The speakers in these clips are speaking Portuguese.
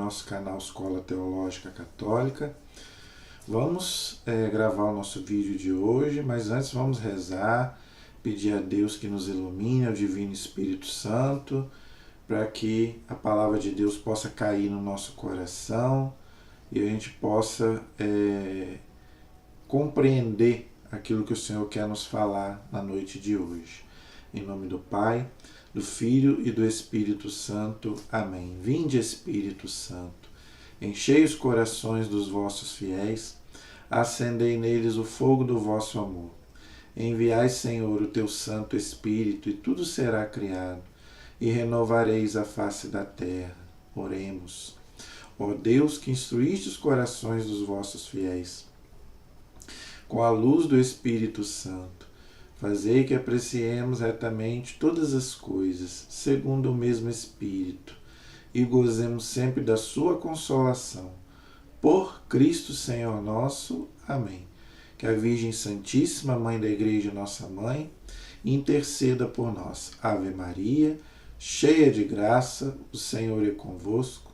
nosso canal Escola Teológica Católica. Vamos gravar o nosso vídeo de hoje, mas antes vamos rezar, pedir a Deus que nos ilumine, ao Divino Espírito Santo, para que a palavra de Deus possa cair no nosso coração e a gente possa compreender aquilo que o Senhor quer nos falar na noite de hoje. Em nome do Pai, do Filho e do Espírito Santo. Amém. Vinde, Espírito Santo, enchei os corações dos vossos fiéis, acendei neles o fogo do vosso amor. Enviai, Senhor, o teu Santo Espírito, e tudo será criado, e renovareis a face da terra. Oremos. Ó Deus, que instruíste os corações dos vossos fiéis, com a luz do Espírito Santo, fazei que apreciemos retamente todas as coisas, segundo o mesmo Espírito, e gozemos sempre da sua consolação. Por Cristo Senhor nosso. Amém. Que a Virgem Santíssima, Mãe da Igreja, nossa Mãe, interceda por nós. Ave Maria, cheia de graça, o Senhor é convosco.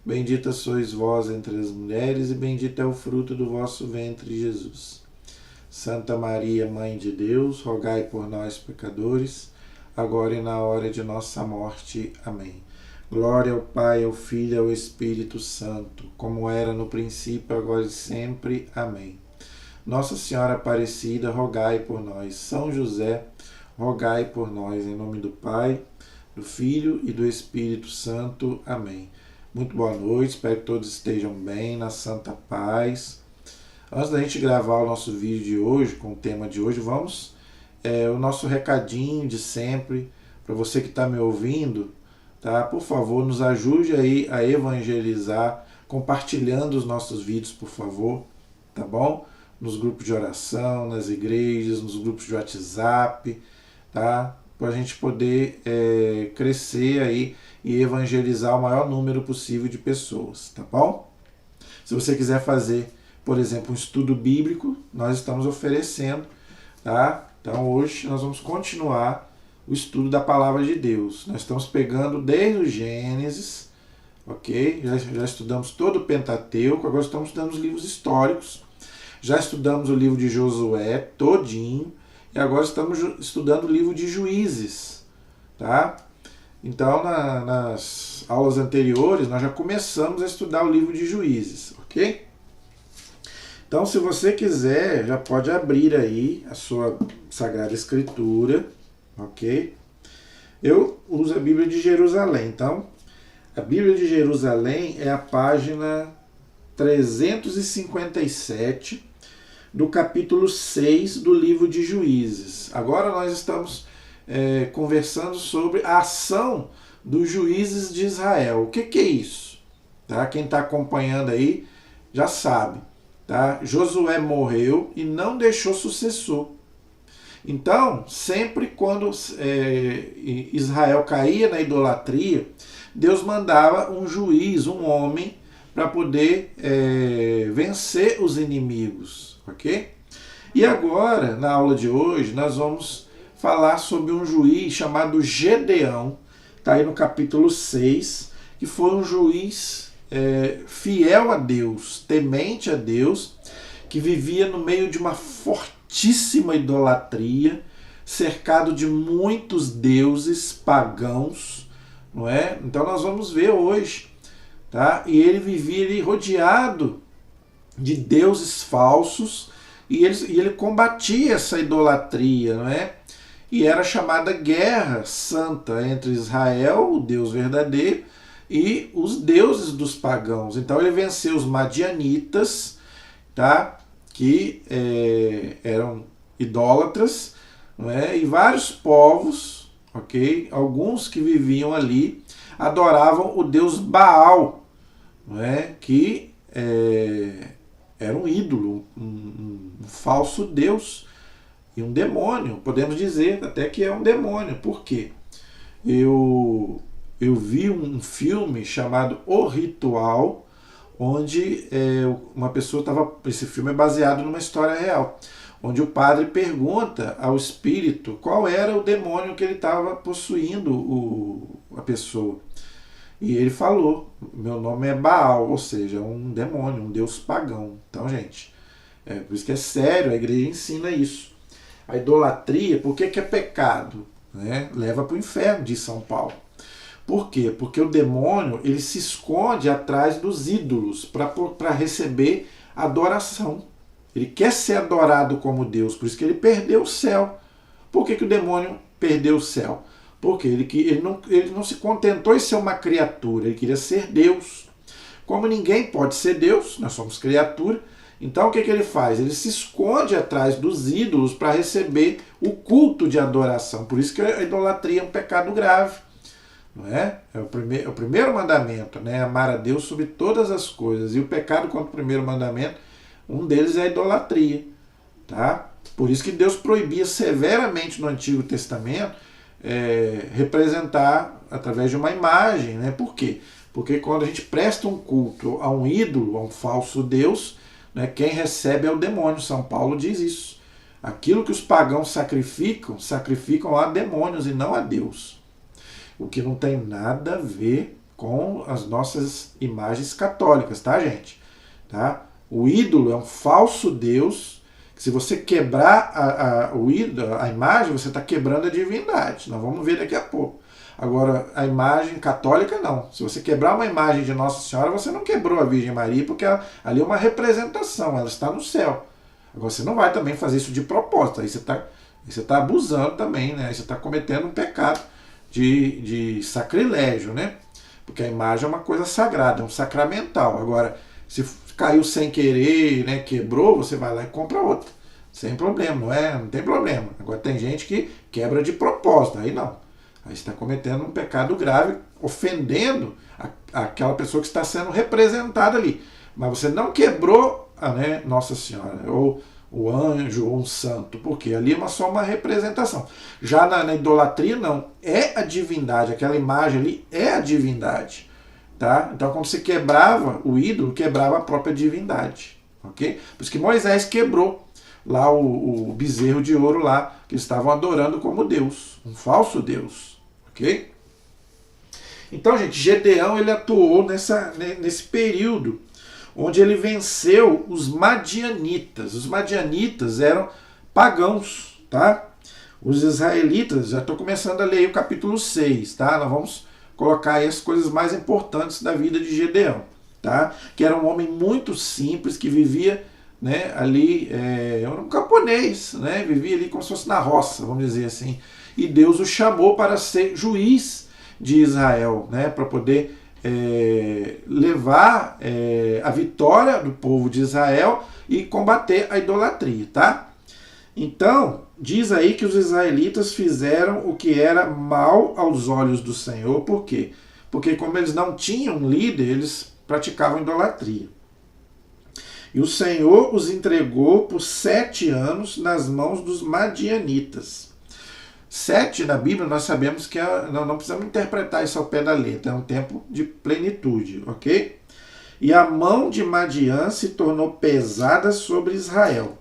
Bendita sois vós entre as mulheres, e bendito é o fruto do vosso ventre, Jesus. Santa Maria, Mãe de Deus, rogai por nós, pecadores, agora e na hora de nossa morte. Amém. Glória ao Pai, ao Filho e ao Espírito Santo, como era no princípio, agora e sempre. Amém. Nossa Senhora Aparecida, rogai por nós. São José, rogai por nós. Em nome do Pai, do Filho e do Espírito Santo. Amém. Muito boa noite, espero que todos estejam bem, na santa paz. Antes da gente gravar o nosso vídeo de hoje, com o tema de hoje, vamos o nosso recadinho de sempre, para você que está me ouvindo, tá? Por favor, nos ajude aí a evangelizar, compartilhando os nossos vídeos, por favor, tá bom? Nos grupos de oração, nas igrejas, nos grupos de WhatsApp, tá? Para a gente poder crescer aí e evangelizar o maior número possível de pessoas, tá bom? Se você quiser fazer, por exemplo, um estudo bíblico, nós estamos oferecendo, tá? Então hoje nós vamos continuar o estudo da Palavra de Deus. Nós estamos pegando desde o Gênesis, ok? Já estudamos todo o Pentateuco, agora estamos estudando os livros históricos. Já estudamos o livro de Josué todinho, e agora estamos estudando o livro de Juízes, tá? Então, nas aulas anteriores, nós já começamos a estudar o livro de Juízes, ok? Então, se você quiser, já pode abrir aí a sua Sagrada Escritura, ok? Eu uso a Bíblia de Jerusalém, então, a Bíblia de Jerusalém é a página 357 do capítulo 6 do livro de Juízes. Agora nós estamos conversando sobre a ação dos juízes de Israel. O que é isso? Tá? Quem está acompanhando aí já sabe. Tá? Josué morreu e não deixou sucessor. Então, sempre quando Israel caía na idolatria, Deus mandava um juiz, um homem, para poder vencer os inimigos, ok? E agora, na aula de hoje, nós vamos falar sobre um juiz chamado Gedeão, está aí no capítulo 6, que foi um juiz fiel a Deus, temente a Deus, que vivia no meio de uma fortíssima idolatria, cercado de muitos deuses pagãos, não é? Então nós vamos ver hoje, tá? E ele vivia ali rodeado de deuses falsos, e ele combatia essa idolatria, não é? E era chamada guerra santa entre Israel, o Deus verdadeiro, e os deuses dos pagãos. Então ele venceu os madianitas, tá? Que eram idólatras, não é? E vários povos, ok? Alguns que viviam ali adoravam o deus Baal, não é? Que era um ídolo, um falso deus e um demônio, podemos dizer até que é um demônio. Por quê? Eu vi um filme chamado O Ritual, onde uma pessoa estava... Esse filme é baseado numa história real, onde o padre pergunta ao espírito qual era o demônio que ele estava possuindo a pessoa. E ele falou, meu nome é Baal, ou seja, um demônio, um deus pagão. Então, gente, por isso que é sério, a igreja ensina isso. A idolatria, por que é pecado? Né? Leva para o inferno, diz São Paulo. Por quê? Porque o demônio ele se esconde atrás dos ídolos para receber adoração. Ele quer ser adorado como Deus, por isso que ele perdeu o céu. Por que o demônio perdeu o céu? Porque ele não se contentou em ser uma criatura, ele queria ser Deus. Como ninguém pode ser Deus, nós somos criatura, então o que ele faz? Ele se esconde atrás dos ídolos para receber o culto de adoração. Por isso que a idolatria é um pecado grave. Não é? É o primeiro mandamento, né? Amar a Deus sobre todas as coisas. E o pecado contra o primeiro mandamento, um deles é a idolatria. Tá? Por isso que Deus proibia severamente no Antigo Testamento representar através de uma imagem. Né? Por quê? Porque quando a gente presta um culto a um ídolo, a um falso Deus, né, quem recebe é o demônio. São Paulo diz isso. Aquilo que os pagãos sacrificam a demônios e não a Deus. O que não tem nada a ver com as nossas imagens católicas, tá, gente? Tá? O ídolo é um falso Deus, que se você quebrar a imagem, você está quebrando a divindade. Nós vamos ver daqui a pouco. Agora, a imagem católica, não. Se você quebrar uma imagem de Nossa Senhora, você não quebrou a Virgem Maria, porque ali é uma representação, ela está no céu. Agora, você não vai também fazer isso de propósito, aí você está abusando também, né? Aí você está cometendo um pecado de sacrilégio, né? Porque a imagem é uma coisa sagrada, é um sacramental. Agora, se caiu sem querer, né, quebrou, você vai lá e compra outra. Sem problema, não tem problema. Agora tem gente que quebra de propósito, aí não. Aí você está cometendo um pecado grave, ofendendo aquela pessoa que está sendo representada ali. Mas você não quebrou né, Nossa Senhora, ou o anjo, ou um santo, porque ali é só uma representação. Já na idolatria, não. É a divindade, aquela imagem ali é a divindade. Tá? Então, quando você quebrava o ídolo, quebrava a própria divindade. Okay? Por isso que Moisés quebrou lá o bezerro de ouro lá, que eles estavam adorando como Deus, um falso Deus. Ok? Então, gente, Gedeão ele atuou nesse período onde ele venceu os madianitas. Os madianitas eram pagãos, tá? Os israelitas, já estou começando a ler o capítulo 6, tá? Nós vamos colocar aí as coisas mais importantes da vida de Gedeão, tá? Que era um homem muito simples, que vivia, né, ali, era um camponês, né? Vivia ali como se fosse na roça, vamos dizer assim. E Deus o chamou para ser juiz de Israel, né? Para poder levar a vitória do povo de Israel e combater a idolatria, tá? Então, diz aí que os israelitas fizeram o que era mal aos olhos do Senhor. Por quê? Porque como eles não tinham líder, eles praticavam idolatria. E o Senhor os entregou por 7 anos nas mãos dos madianitas. 7 na Bíblia nós sabemos que não precisamos interpretar isso ao pé da letra, é um tempo de plenitude, ok? E a mão de Madian se tornou pesada sobre Israel.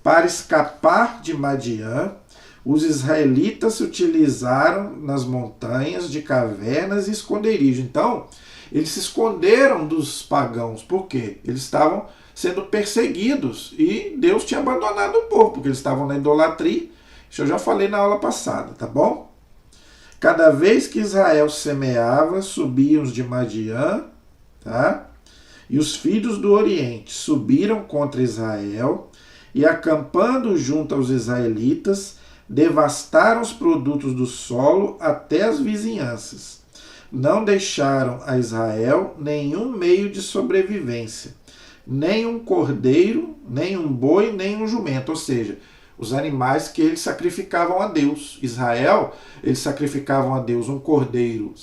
Para escapar de Madian, os israelitas se utilizaram nas montanhas de cavernas e esconderijo. Então, eles se esconderam dos pagãos. Por quê? Eles estavam sendo perseguidos e Deus tinha abandonado o povo, porque eles estavam na idolatria. Isso eu já falei na aula passada, tá bom? Cada vez que Israel semeava, subiam os de Madian, tá? E os filhos do Oriente subiram contra Israel e, acampando junto aos israelitas, devastaram os produtos do solo até as vizinhanças. Não deixaram a Israel nenhum meio de sobrevivência, nem um cordeiro, nem um boi, nem um jumento, ou seja, os animais que eles sacrificavam a Deus. Israel, eles sacrificavam a Deus um cordeiro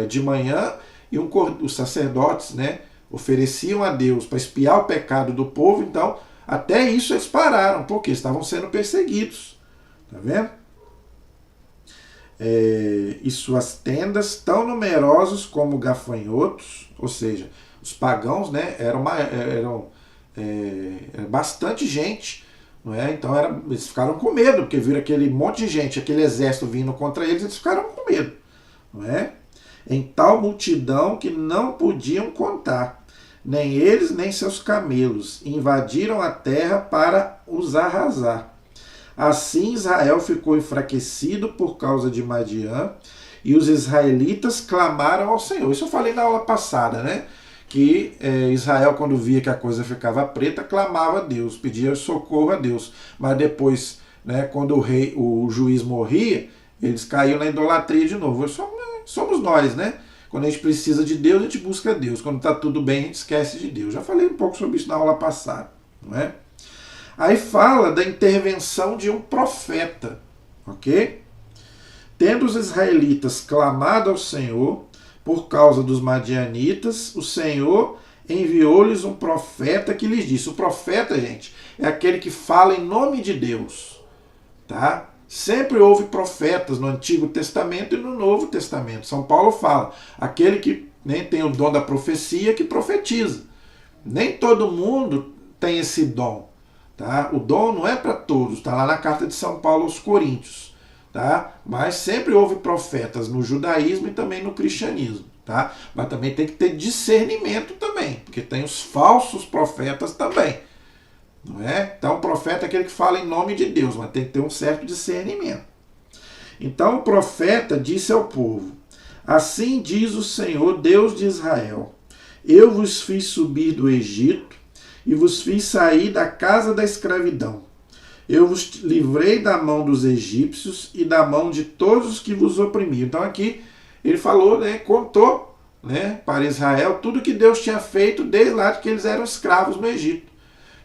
de manhã e os sacerdotes, né, ofereciam a Deus para expiar o pecado do povo. Então, até isso eles pararam, porque estavam sendo perseguidos. Tá vendo? E suas tendas, tão numerosos como gafanhotos, ou seja, os pagãos, né, eram bastante gente. Não é? Então eles ficaram com medo, porque viram aquele monte de gente, aquele exército vindo contra eles, eles ficaram com medo. Não é? em tal multidão que não podiam contar, nem eles nem seus camelos, e invadiram a terra para os arrasar. Assim Israel ficou enfraquecido por causa de Madiã, e os israelitas clamaram ao Senhor. Isso eu falei na aula passada, né? Que Israel, quando via que a coisa ficava preta, clamava a Deus, pedia socorro a Deus. Mas depois, né, quando o juiz morria, eles caíam na idolatria de novo. Somos nós, né? Quando a gente precisa de Deus, a gente busca Deus. Quando está tudo bem, a gente esquece de Deus. Já falei um pouco sobre isso na aula passada, não é? Aí fala da intervenção de um profeta, ok? Tendo os israelitas clamado ao Senhor por causa dos madianitas, o Senhor enviou-lhes um profeta que lhes disse. O profeta, gente, é aquele que fala em nome de Deus, tá? Sempre houve profetas no Antigo Testamento e no Novo Testamento. São Paulo fala, aquele que nem tem o dom da profecia que profetiza. Nem todo mundo tem esse dom, tá? O dom não é para todos, está lá na carta de São Paulo aos Coríntios, tá? Mas sempre houve profetas no judaísmo e também no cristianismo, tá? Mas também tem que ter discernimento também, porque tem os falsos profetas também. Não é? Então o profeta é aquele que fala em nome de Deus, mas tem que ter um certo discernimento. Então o profeta disse ao povo: assim diz o Senhor, Deus de Israel, eu vos fiz subir do Egito e vos fiz sair da casa da escravidão. Eu vos livrei da mão dos egípcios e da mão de todos os que vos oprimiam. Então aqui ele falou, né, contou, né, para Israel tudo que Deus tinha feito desde lá que eles eram escravos no Egito.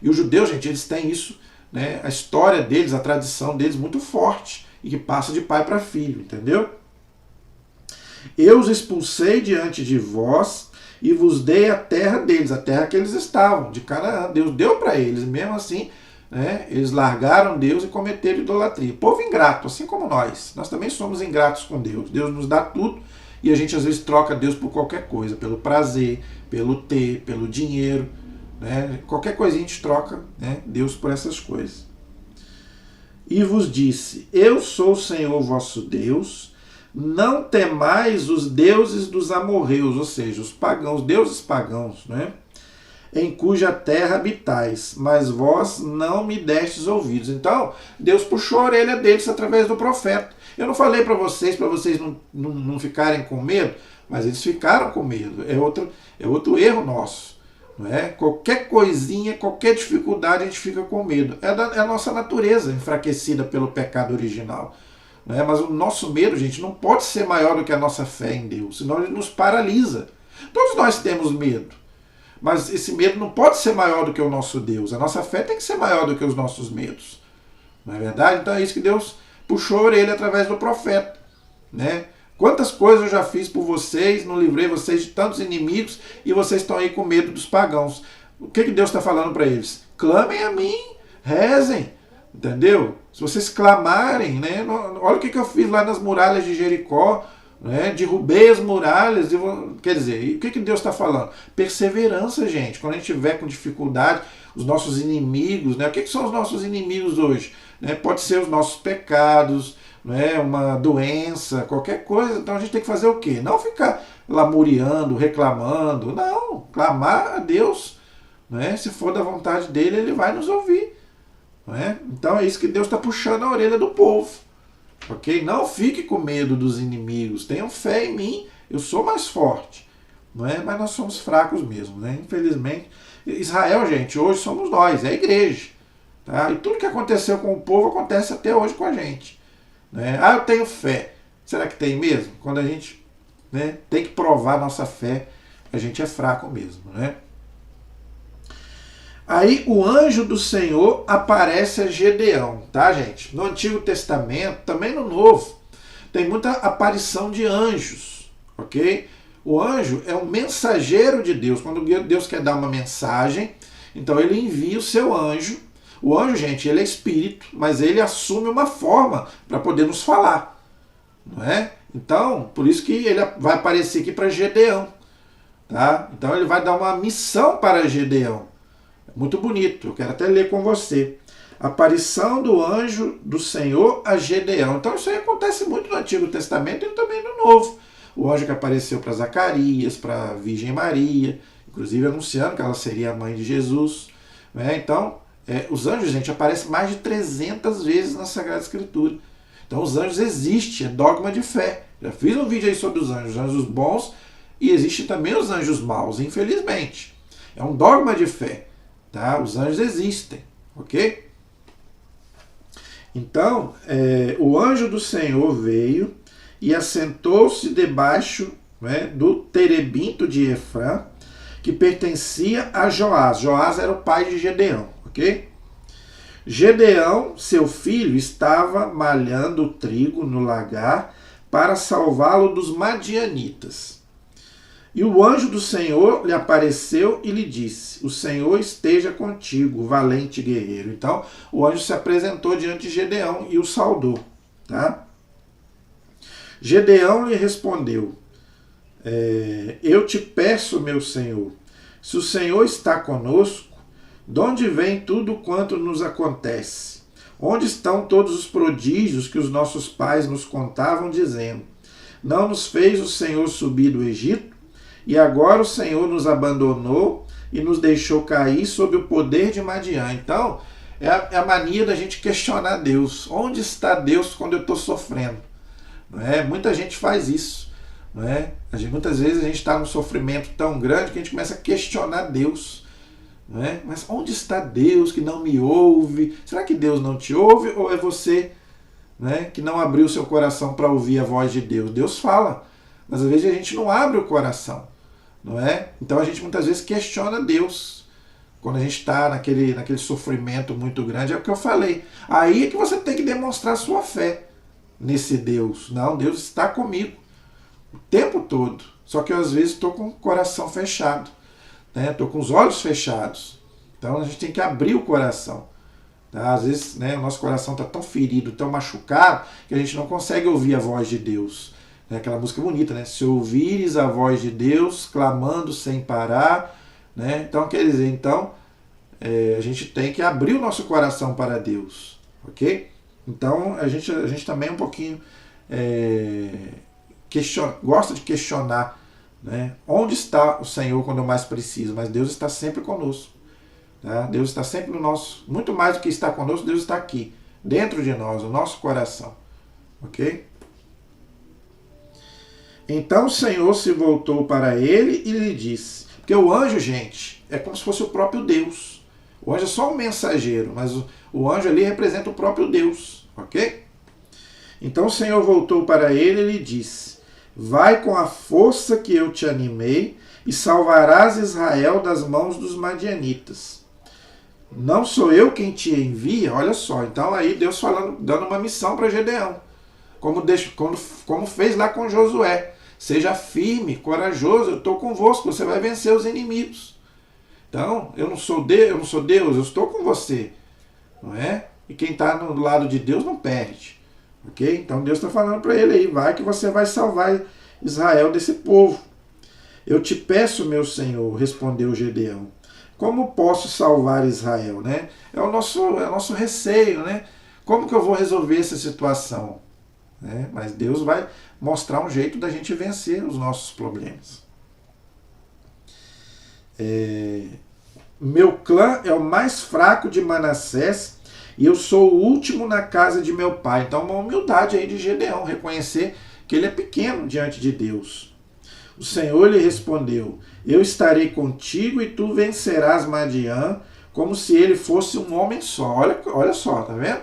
E os judeus, gente, eles têm isso, né, a história deles, a tradição deles muito forte e que passa de pai para filho, entendeu? Eu os expulsei diante de vós e vos dei a terra deles, a terra que eles estavam, de Canaã. Deus deu para eles, mesmo assim, né, eles largaram Deus e cometeram idolatria. Povo ingrato, assim como nós. Nós também somos ingratos com Deus. Deus nos dá tudo e a gente às vezes troca Deus por qualquer coisa, pelo prazer, pelo ter, pelo dinheiro. Né? Qualquer coisinha a gente troca, né, Deus por essas coisas. E vos disse: eu sou o Senhor vosso Deus, não temais os deuses dos amorreus, ou seja, os pagãos, deuses pagãos, né, em cuja terra habitais, mas vós não me destes ouvidos. Então, Deus puxou a orelha deles através do profeta. Eu não falei para vocês não ficarem com medo, mas eles ficaram com medo. É outro erro nosso. Não é? Qualquer coisinha, qualquer dificuldade, a gente fica com medo. É a nossa natureza enfraquecida pelo pecado original. Não é? Mas o nosso medo, gente, não pode ser maior do que a nossa fé em Deus, senão ele nos paralisa. Todos nós temos medo, mas esse medo não pode ser maior do que o nosso Deus. A nossa fé tem que ser maior do que os nossos medos. Não é verdade? Então é isso que Deus puxou a orelha através do profeta. Né? Quantas coisas eu já fiz por vocês, não livrei vocês de tantos inimigos e vocês estão aí com medo dos pagãos. O que Deus está falando para eles? Clamem a mim, rezem, entendeu? Se vocês clamarem, né? Olha o que eu fiz lá nas muralhas de Jericó, né? Derrubei as muralhas, quer dizer, o que Deus está falando? Perseverança, gente. Quando a gente estiver com dificuldade, os nossos inimigos, né? O que são os nossos inimigos hoje? Né? Pode ser os nossos pecados, né, uma doença, qualquer coisa. Então a gente tem que fazer o quê? Não ficar lamuriando, reclamando. Não, clamar a Deus. Né? Se for da vontade dele, ele vai nos ouvir. Né? Então é isso que Deus está puxando a orelha do povo. Ok? Não fique com medo dos inimigos. Tenham fé em mim. Eu sou mais forte. Não é? Mas nós somos fracos mesmo. Né? Infelizmente. Israel, gente, hoje somos nós. É a igreja. Tá? E tudo que aconteceu com o povo acontece até hoje com a gente. Né? Ah, eu tenho fé. Será que tem mesmo? Quando a gente, né, tem que provar nossa fé, a gente é fraco mesmo. Né? Aí o anjo do Senhor aparece a Gedeão, tá, gente? No Antigo Testamento, também no Novo, tem muita aparição de anjos, ok? O anjo é um mensageiro de Deus. Quando Deus quer dar uma mensagem, então ele envia o seu anjo. O anjo, gente, ele é espírito, mas ele assume uma forma para poder nos falar. Não é? Então, por isso que ele vai aparecer aqui para Gedeão. Tá? Então ele vai dar uma missão para Gedeão. Muito bonito, eu quero até ler com você. Aparição do anjo do Senhor a Gedeão. Então isso aí acontece muito no Antigo Testamento e também no Novo. o anjo que apareceu para Zacarias, para a Virgem Maria, inclusive anunciando que ela seria a mãe de Jesus. Né? Então, os anjos, gente, aparecem mais de 300 vezes na Sagrada Escritura. Então, os anjos existem, é dogma de fé. Já fiz um vídeo aí sobre os anjos bons, e existem também os anjos maus, infelizmente. É um dogma de fé. Tá? Os anjos existem, ok? Então, o anjo do Senhor veio e assentou-se debaixo, né, do terebinto de Efrã, que pertencia a Joás. Joás era o pai de Gedeão, ok? Gedeão, seu filho, estava malhando o trigo no lagar para salvá-lo dos madianitas. E o anjo do Senhor lhe apareceu e lhe disse: o Senhor esteja contigo, valente guerreiro. Então, o anjo se apresentou diante de Gedeão e o saudou. Tá? Gedeão lhe respondeu: eu te peço, meu Senhor, se o Senhor está conosco, de onde vem tudo quanto nos acontece? Onde estão todos os prodígios que os nossos pais nos contavam, dizendo: não nos fez o Senhor subir do Egito? E agora o Senhor nos abandonou e nos deixou cair sob o poder de Madian. Então, é a mania da gente questionar Deus. Onde está Deus quando eu estou sofrendo? Não é? Muita gente faz isso. Não é? Muitas vezes a gente está num sofrimento tão grande que a gente começa a questionar Deus. Não é? Mas onde está Deus que não me ouve? Será que Deus não te ouve ou é você, né, que não abriu seu coração para ouvir a voz de Deus? Deus fala, mas às vezes a gente não abre o coração. Não é? Então a gente muitas vezes questiona Deus. Quando a gente está naquele sofrimento muito grande, é o que eu falei. Aí é que você tem que demonstrar sua fé nesse Deus. Não, Deus está comigo o tempo todo. Só que eu às vezes estou com o coração fechado. Estou com os olhos fechados. Então a gente tem que abrir o coração. Tá? Às vezes, né, o nosso coração está tão ferido, tão machucado, que a gente não consegue ouvir a voz de Deus. É aquela música bonita, né? Se ouvires a voz de Deus, clamando sem parar. Né? Então, quer dizer, a gente tem que abrir o nosso coração para Deus. Ok? Então, a gente também um pouquinho gosta de questionar, né? Onde está o Senhor quando eu mais preciso? Mas Deus está sempre conosco. Tá? Deus está sempre no nosso... Muito mais do que está conosco, Deus está aqui, dentro de nós, no nosso coração. Ok? Então o Senhor se voltou para ele e lhe disse... Porque o anjo, gente, é como se fosse o próprio Deus. O anjo é só um mensageiro, mas o anjo ali representa o próprio Deus. Ok? Então o Senhor voltou para ele e lhe disse... Vai com a força que eu te animei e salvarás Israel das mãos dos madianitas. Não sou eu quem te envia? Olha só, então aí Deus falando, dando uma missão para Gedeão. Como fez lá com Josué. Seja firme, corajoso, eu estou convosco, você vai vencer os inimigos. Então, eu não sou Deus, eu estou com você. Não é? E quem está no lado de Deus não perde. Ok? Então Deus está falando para ele aí, vai que você vai salvar Israel desse povo. Eu te peço, meu Senhor, respondeu Gedeão, como posso salvar Israel? Né? É o nosso receio, né? Como que eu vou resolver essa situação? Né? Mas Deus vai mostrar um jeito da gente vencer os nossos problemas. Meu clã é o mais fraco de Manassés e eu sou o último na casa de meu pai. Então uma humildade aí de Gedeão, reconhecer que ele é pequeno diante de Deus. O Senhor lhe respondeu, eu estarei contigo e tu vencerás Madian, como se ele fosse um homem só. Olha só, tá vendo?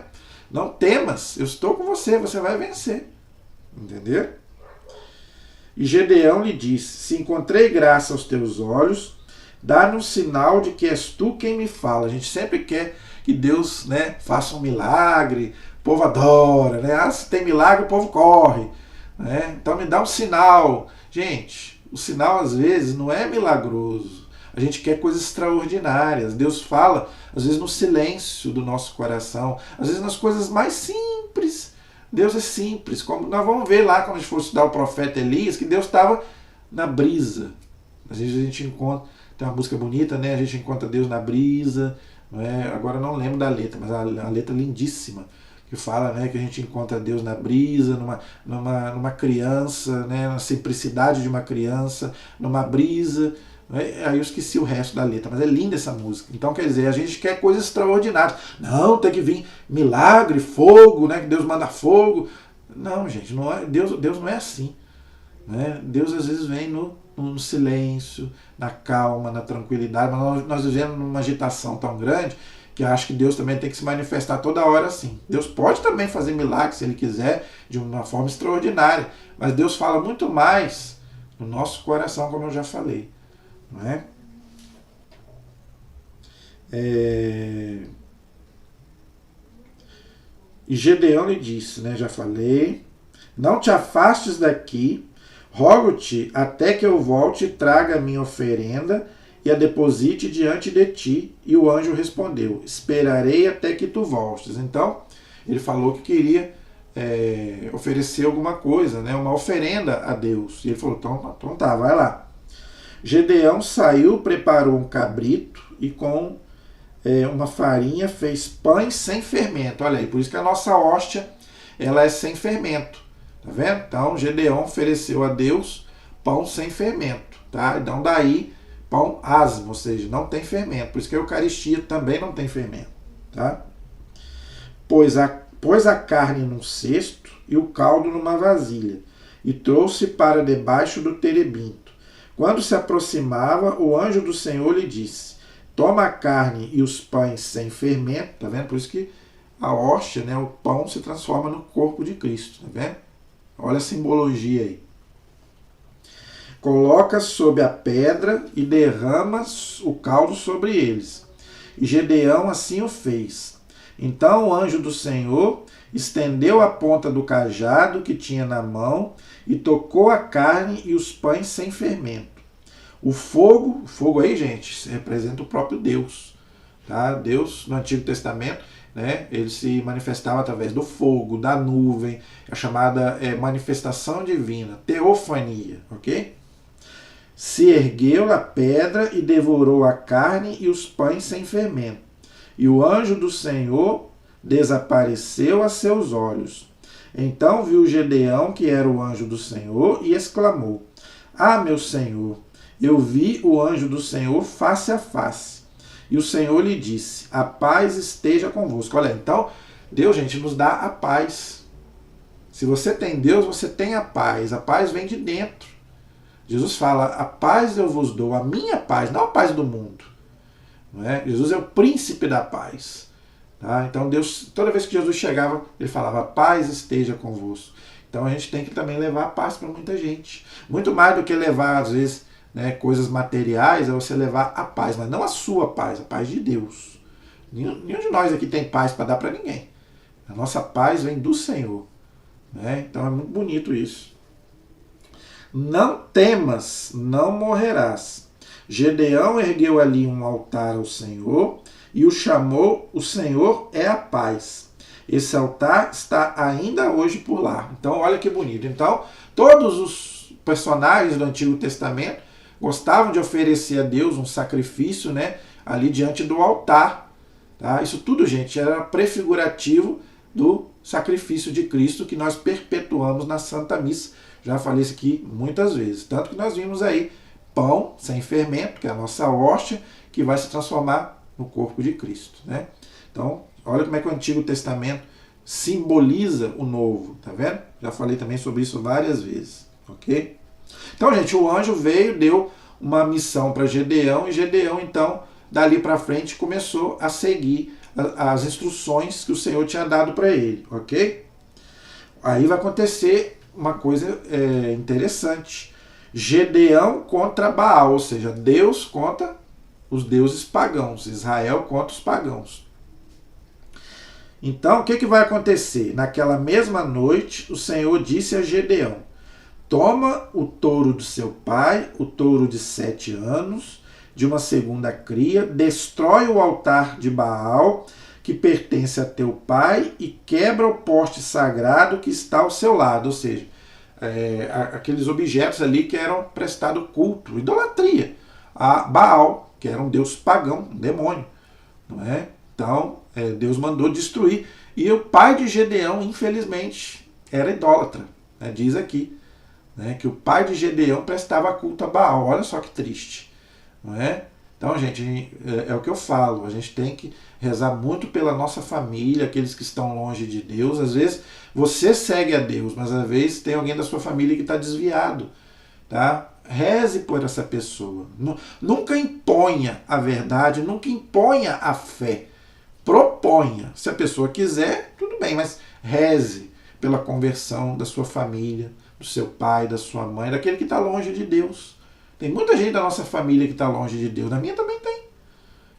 Não temas, eu estou com você, você vai vencer. Entendeu? E Gedeão lhe disse, se encontrei graça aos teus olhos, dá-me um sinal de que és tu quem me fala. A gente sempre quer que Deus, né, faça um milagre, o povo adora, né? Ah, se tem milagre, o povo corre. Né? Então me dá um sinal. Gente, o sinal às vezes não é milagroso. A gente quer coisas extraordinárias. Deus fala, às vezes, no silêncio do nosso coração, às vezes nas coisas mais simples. Deus é simples. Como nós vamos ver lá quando a gente for estudar o profeta Elias, que Deus estava na brisa. Às vezes a gente encontra, tem uma música bonita, né? A gente encontra Deus na brisa. Não é? Agora eu não lembro da letra, mas a letra é lindíssima. que fala, né, que a gente encontra Deus na brisa, numa criança, né, na simplicidade de uma criança, numa brisa. Aí eu esqueci o resto da letra, mas é linda essa música. Então, quer dizer, a gente quer coisas extraordinárias. Não, tem que vir milagre, fogo, né, que Deus manda fogo. Não, gente, não é, Deus não é assim. Né? Deus às vezes vem no silêncio, na calma, na tranquilidade, mas nós vivemos numa agitação tão grande que eu acho que Deus também tem que se manifestar toda hora assim. Deus pode também fazer milagres se Ele quiser, de uma forma extraordinária, mas Deus fala muito mais no nosso coração, como eu já falei. Não é? E Gedeão lhe disse, né, já falei, não te afastes daqui, rogo-te até que eu volte e traga a minha oferenda e a deposite diante de ti. E o anjo respondeu, esperarei até que tu voltes. Então, ele falou que queria oferecer alguma coisa, né, uma oferenda a Deus. E ele falou, então tá, vai lá. Gedeão saiu, preparou um cabrito e com uma farinha fez pães sem fermento. Olha aí, por isso que a nossa hóstia ela é sem fermento. Tá vendo? Então, Gedeão ofereceu a Deus pão sem fermento. Tá? Então, daí, pão asmo, ou seja, não tem fermento. Por isso que a Eucaristia também não tem fermento. Tá? Pôs a carne num cesto e o caldo numa vasilha, e trouxe para debaixo do terebinto. Quando se aproximava, o anjo do Senhor lhe disse, toma a carne e os pães sem fermento. Tá vendo? Por isso que a hóstia, né, o pão, se transforma no corpo de Cristo. Tá vendo? Olha a simbologia aí. Coloca sobre a pedra e derrama o caldo sobre eles. E Gedeão assim o fez. Então o anjo do Senhor estendeu a ponta do cajado que tinha na mão e tocou a carne e os pães sem fermento. O fogo aí, gente, representa o próprio Deus. Tá? Deus, no Antigo Testamento, né, ele se manifestava através do fogo, da nuvem, a chamada manifestação divina, teofania, ok? Se ergueu a pedra e devorou a carne e os pães sem fermento. E o anjo do Senhor desapareceu a seus olhos. Então viu Gedeão que era o anjo do Senhor e exclamou, ah, meu Senhor, eu vi o anjo do Senhor face a face. E o Senhor lhe disse, a paz esteja convosco. Olha, então, Deus, gente, nos dá a paz. Se você tem Deus, você tem a paz. A paz vem de dentro. Jesus fala, a paz eu vos dou, a minha paz, não a paz do mundo. Não é? Jesus é o príncipe da paz. Tá? Então, Deus, toda vez que Jesus chegava, ele falava, a paz esteja convosco. Então, a gente tem que também levar a paz para muita gente. Muito mais do que levar, às vezes, né, coisas materiais, é você levar a paz, mas não a sua paz, a paz de Deus. Nenhum de nós aqui tem paz para dar para ninguém. A nossa paz vem do Senhor. Né? Então é muito bonito isso. Não temas, não morrerás. Gedeão ergueu ali um altar ao Senhor e o chamou, o Senhor é a paz. Esse altar está ainda hoje por lá. Então olha que bonito. Então todos os personagens do Antigo Testamento gostavam de oferecer a Deus um sacrifício, né, ali diante do altar. Tá? Isso tudo, gente, era prefigurativo do sacrifício de Cristo que nós perpetuamos na Santa Missa. Já falei isso aqui muitas vezes. Tanto que nós vimos aí pão sem fermento, que é a nossa hóstia, que vai se transformar no corpo de Cristo. Né? Então, olha como é que o Antigo Testamento simboliza o Novo. Tá vendo? Já falei também sobre isso várias vezes. Ok? Então, gente, o anjo veio, deu uma missão para Gedeão, e Gedeão, então, dali para frente, começou a seguir as instruções que o Senhor tinha dado para ele, ok? Aí vai acontecer uma coisa interessante. Gedeão contra Baal, ou seja, Deus contra os deuses pagãos, Israel contra os pagãos. Então, o que vai acontecer? Naquela mesma noite, o Senhor disse a Gedeão, toma o touro do seu pai, o touro de 7 anos, de uma segunda cria, destrói o altar de Baal, que pertence a teu pai, e quebra o poste sagrado que está ao seu lado. Ou seja, aqueles objetos ali que eram prestado culto, idolatria, a Baal, que era um deus pagão, um demônio. Não é? Então, Deus mandou destruir E o pai de Gedeão, infelizmente, era idólatra. Né? Diz aqui, né, que o pai de Gedeão prestava culto a Baal. Olha só que triste. Não é? Então, gente, é o que eu falo. A gente tem que rezar muito pela nossa família, aqueles que estão longe de Deus. Às vezes você segue a Deus, mas às vezes tem alguém da sua família que está desviado. Tá? Reze por essa pessoa. Nunca imponha a verdade, nunca imponha a fé. Proponha. Se a pessoa quiser, tudo bem, mas reze pela conversão da sua família, do seu pai, da sua mãe, daquele que está longe de Deus. Tem muita gente da nossa família que está longe de Deus. Na minha também tem.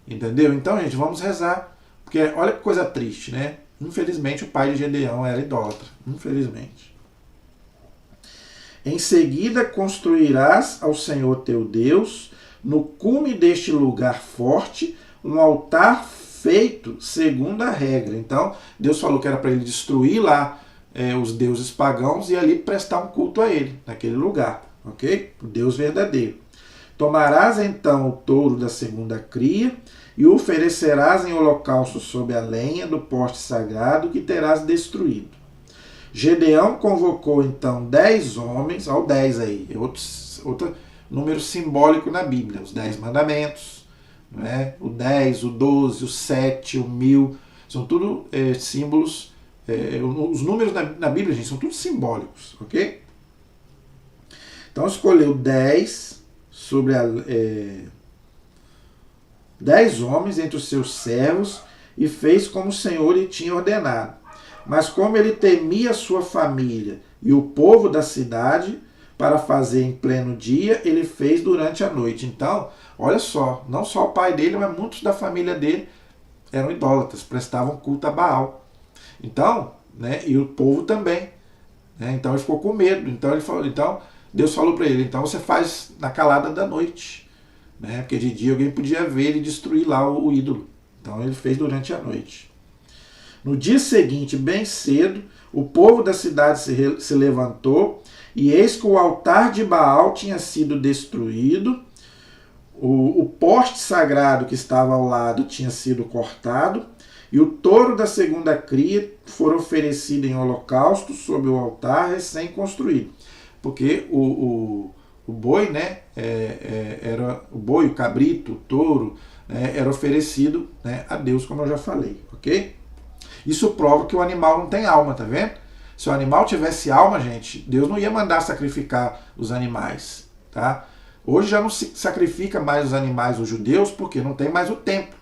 Entendeu? Então, gente, vamos rezar. Porque olha que coisa triste, né? Infelizmente, o pai de Gedeão era idólatra. Infelizmente. Em seguida construirás ao Senhor teu Deus, no cume deste lugar forte, um altar feito segundo a regra. Então, Deus falou que era para ele destruir lá os deuses pagãos e ali prestar um culto a ele, naquele lugar. Ok? O Deus verdadeiro. Tomarás então o touro da segunda cria e o oferecerás em holocausto sob a lenha do poste sagrado que terás destruído. Gedeão convocou então 10 homens, olha o 10 aí, outro número simbólico na Bíblia, os 10 mandamentos, né? O 10, o 12, o 7, o 1000, são tudo símbolos, os números na Bíblia, gente, são tudo simbólicos, ok? Então escolheu 10 10 homens entre os seus servos e fez como o Senhor lhe tinha ordenado. Mas como ele temia sua família e o povo da cidade, para fazer em pleno dia, ele fez durante a noite. Então, olha só, não só o pai dele, mas muitos da família dele eram idólatras, prestavam culto a Baal. Então, né, e o povo também. Né, então ele ficou com medo. Então Deus falou para ele, então você faz na calada da noite. Né, porque de dia alguém podia ver ele destruir lá o ídolo. Então ele fez durante a noite. No dia seguinte, bem cedo, o povo da cidade se levantou, e eis que o altar de Baal tinha sido destruído, o poste sagrado que estava ao lado tinha sido cortado, e o touro da segunda cria foi oferecido em holocausto sobre o altar recém-construído. Porque o boi, né, era o boi, o cabrito, o touro, era oferecido, né, a Deus, como eu já falei, ok? Isso prova que o animal não tem alma, tá vendo? Se o animal tivesse alma, gente, Deus não ia mandar sacrificar os animais, tá? Hoje já não se sacrifica mais os animais, os judeus, porque não tem mais o templo.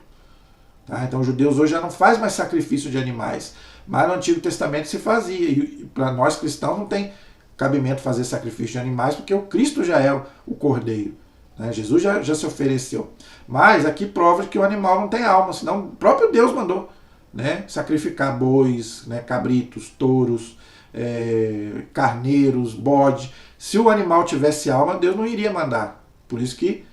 Tá? Então os judeus hoje já não fazem mais sacrifício de animais. Mas no Antigo Testamento se fazia. E para nós cristãos não tem cabimento fazer sacrifício de animais, porque o Cristo já é o Cordeiro. Né? Jesus já se ofereceu. Mas aqui prova que o animal não tem alma, senão o próprio Deus mandou, né, sacrificar bois, né, cabritos, touros, carneiros, bode. Se o animal tivesse alma, Deus não iria mandar. Por isso que,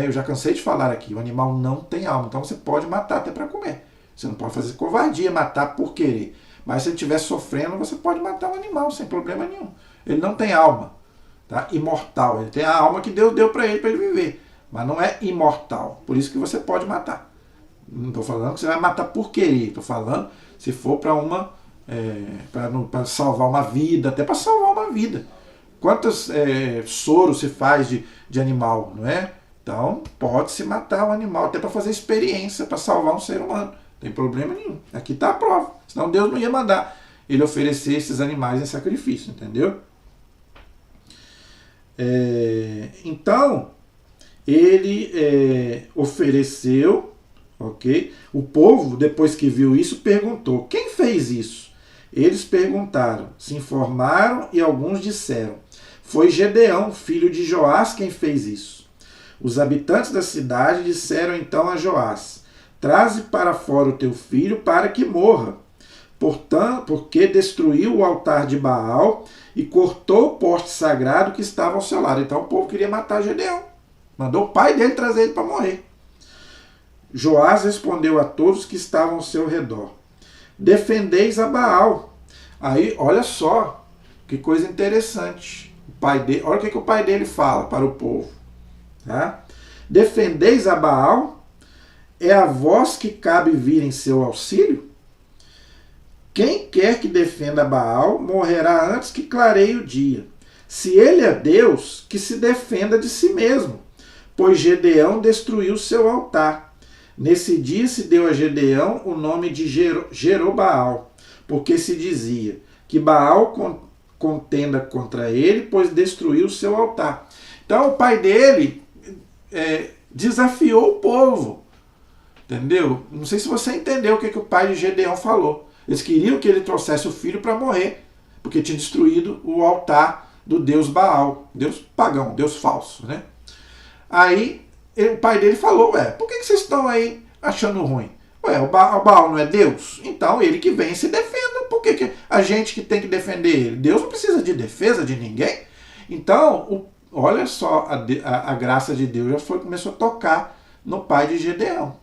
eu já cansei de falar aqui, o animal não tem alma. Então você pode matar até para comer. Você não pode fazer covardia, matar por querer. Mas se ele estiver sofrendo, você pode matar um animal sem problema nenhum. Ele não tem alma, tá? Imortal. Ele tem a alma que Deus deu para ele viver. Mas não é imortal. Por isso que você pode matar. Não estou falando que você vai matar por querer. Estou falando se for para para salvar uma vida, até para salvar uma vida. Quantos soros se faz de animal, não é? Então pode-se matar um animal, até para fazer experiência, para salvar um ser humano. Não tem problema nenhum. Aqui está a prova. Senão Deus não ia mandar ele oferecer esses animais em sacrifício, entendeu? Então, ele ofereceu. Ok? O povo, depois que viu isso, perguntou: quem fez isso? Eles perguntaram, se informaram e alguns disseram: foi Gedeão, filho de Joás, quem fez isso. Os habitantes da cidade disseram então a Joás: traze para fora o teu filho para que morra, porque destruiu o altar de Baal e cortou o poste sagrado que estava ao seu lado. Então o povo queria matar Gedeão. Mandou o pai dele trazer ele para morrer. Joás respondeu a todos que estavam ao seu redor: defendeis a Baal. Aí, olha só, que coisa interessante. Olha o que o pai dele fala para o povo. Tá? Defendeis a Baal? É a vós que cabe vir em seu auxílio? Quem quer que defenda Baal morrerá antes que clareie o dia. Se ele é Deus, que se defenda de si mesmo, pois Gedeão destruiu seu altar. Nesse dia se deu a Gedeão o nome de Jerobaal, porque se dizia que Baal contenda contra ele, pois destruiu seu altar. Então o pai dele desafiou o povo. Entendeu? Não sei se você entendeu o que o pai de Gedeão falou. Eles queriam que ele trouxesse o filho para morrer, porque tinha destruído o altar do deus Baal, deus pagão, deus falso, né? Aí o pai dele falou, por que vocês estão aí achando ruim? O Baal não é Deus? Então ele que vem e se defenda. Por que a gente que tem que defender ele? Deus não precisa de defesa de ninguém. Então, olha só, a graça de Deus já começou a tocar no pai de Gedeão.